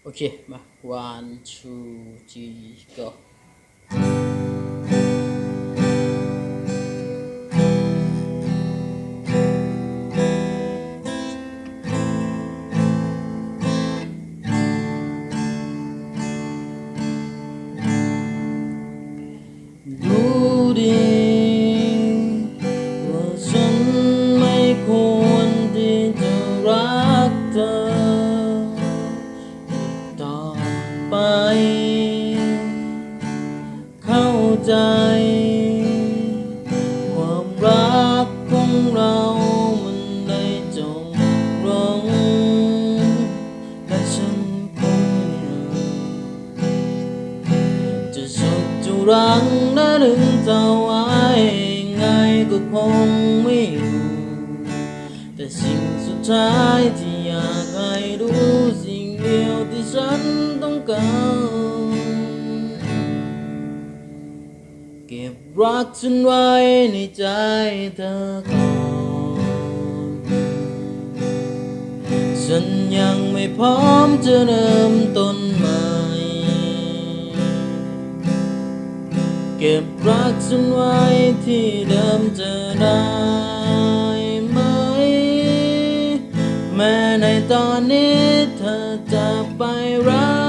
โอเคมา one two three go ดูดีว่าฉันไม่ควรที่จะรักเธอต่อไปเข้าใจความรักของเรามันได้จบลงและฉันคงจะชดจะรังและดึงเธอไว้ไงก็คงไม่อยู่แต่สิ่งสุดท้ายที่อยากให้รู้สิ่งเดียวที่ฉันต้องการเก็บรักฉันไว้ในใจเธอก่อนฉันยังไม่พร้อมจะเริ่มต้นใหม่เก็บรักฉันไว้ที่เดิมจะได้ไหมแม้ในตอนนี้เธอจะไปรั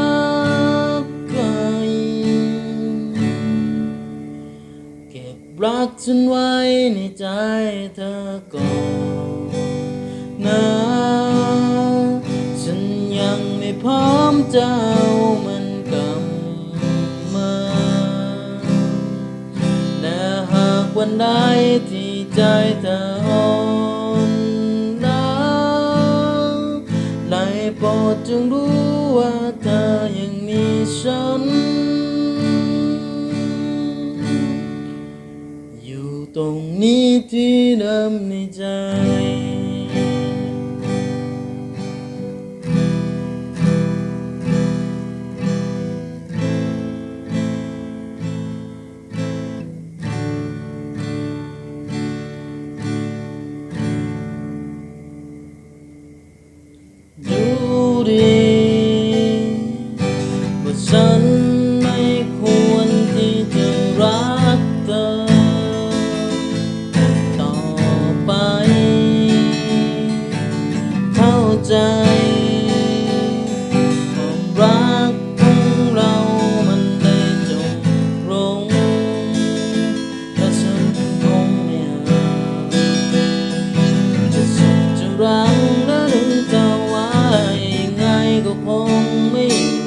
กใครเก็บรักฉันไว้ในใจเธอก่อนนะฉันยังไม่พร้อมจะเอามันกลับมาแต่หากวันใดที่ใจเธออ่อนล้าได้โปรดจงรู้ว่าเธอยังมีฉันอยู่ตรงนี้ที่เดิมในใจดูดีว่าฉันไม่ควรที่จะรักเธอต่อไปเข้าใจความรักของเรามันได้จบลงและฉันคงไม่อาจจะสุดจะรังและดึงเธอไว้ไงก็คงไม่อยู่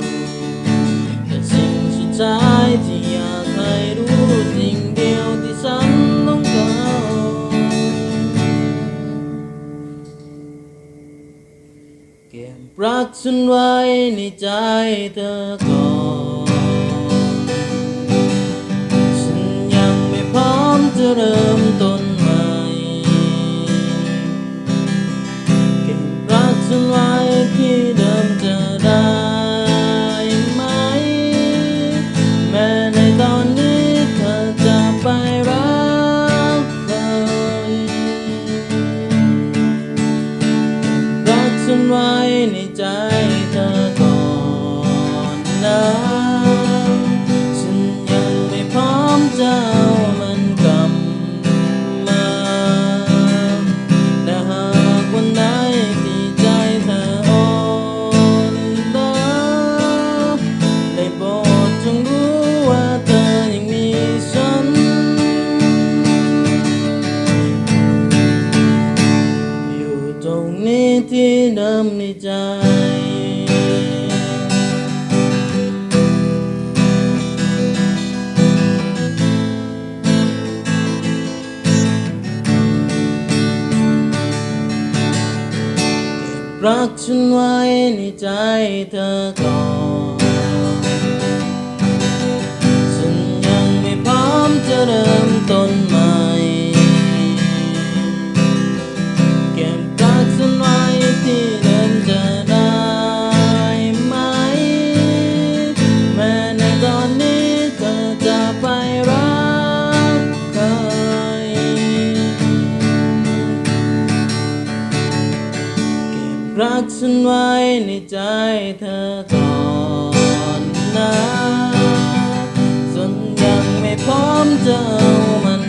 แต่สิ่งสุดท้ายที่อยากให้รู้สิ่งเดียวที่ฉันต้องการเก็บรักฉันไว้ในใจเธอก่อนฉันยังไม่พร้อมจะเริ่มต้นใหม่เก็บรักฉันไว้ที่เดิมจะได้ไหมแม้ในตอนนี้เธอจะไปรักใครรักฉันไว้ในใจเธอก่อนนะฉันยังไม่พร้อมจะเอามันกลับมาแต่หากวันใดที่ใจเธออ่อนล้าได้โปรดจงรู้ว่าเธอยังมีฉันอยู่ตรงนี้ที่เดิมในใจรักฉันไว้ในใจเธอก่อนฉันยังไม่พร้อมจะเริ่มต้นใหม่เก็บรักฉันไว้ที่เดิมจะได้ไหมแม้ในตอนนี้เธอจะไปรักใครเก็บ รักฉันไว้ในใจเธอก่อนนะส่วนยังไม่พร้อมจะเอามัน